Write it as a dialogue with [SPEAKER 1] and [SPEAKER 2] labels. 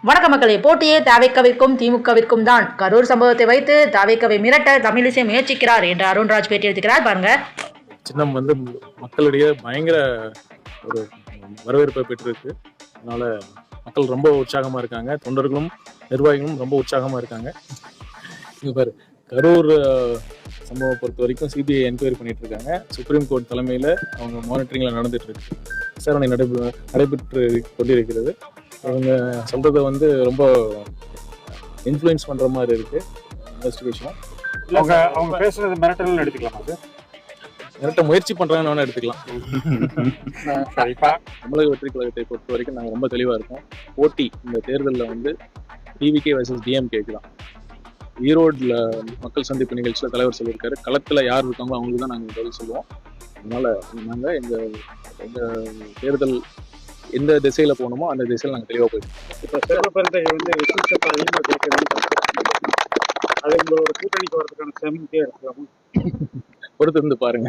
[SPEAKER 1] வணக்க மக்களே, போட்டியே தாவேக்காவிற்கும் திமுகவிற்கும் தான். கரூர் சம்பவத்தை வைத்து தாவேக்காவை மிரட்ட தமிழிசை முயற்சிக்கிறார் என்று அருண்ராஜ் பேட்டி எடுத்துக்கிறார். பாருங்க.
[SPEAKER 2] சின்னம் வந்து மக்களிடையே பயங்கர ஒரு வரவேற்பை பெற்றிருக்கு. அதனால மக்கள் ரொம்ப உற்சாகமா இருக்காங்க. தொண்டர்களும் நிர்வாகிகளும் ரொம்ப உற்சாகமா இருக்காங்க. இங்க பாரு, கரூர் சம்பவம் பொறுத்த வரைக்கும் சிபிஐ என்கொயரி பண்ணிட்டு இருக்காங்க. சுப்ரீம் கோர்ட் தலைமையில அவங்க மானிட்டரிங்ல நடந்துட்டு இருக்கு. விசாரணை நடைபெற்று கொண்டிருக்கிறது. அவங்க சொல்றதை வந்து ரொம்ப இன்ஃப்ளூயன்ஸ் பண்ற மாதிரி இருக்கு இன்வெஸ்டிகேஷன்.
[SPEAKER 3] அவங்க பேசுறது மிரட்டல் எடுத்துக்கலாமா சார்?
[SPEAKER 2] மிரட்ட முயற்சி பண்றாங்கன்னு எடுத்துக்கலாம். தமிழக வெற்றி கழகத்தை பொறுத்த வரைக்கும் நாங்கள் ரொம்ப தெளிவா இருக்கோம். போட்டி இந்த தேர்தலில் வந்து டிவிகே வர்சஸ் டிஎம்கேக்கு தான். ஈரோடுல மக்கள் சந்திப்பு நிகழ்ச்சியில் தலைவர் சொல்லியிருக்காரு, களத்தில் யார் இருக்காங்களோ அவங்களுக்கு தான் நாங்கள் பதில் சொல்லுவோம். அதனால நாங்கள் எங்க தேர்தல் எந்த திசையில போகணுமோ அந்த திசையில் நாங்கள் தெளிவாக போயிருக்கோம்.
[SPEAKER 3] இப்போ சிறப்பரட்டை வந்து விசேஷத்தை அதிகமாக கேட்கணும்னு அது உங்களோட கூட்டணிக்கு வரதுக்கான சமிக்கையாக இருக்கலாம்.
[SPEAKER 2] பொறுத்து இருந்து பாருங்க.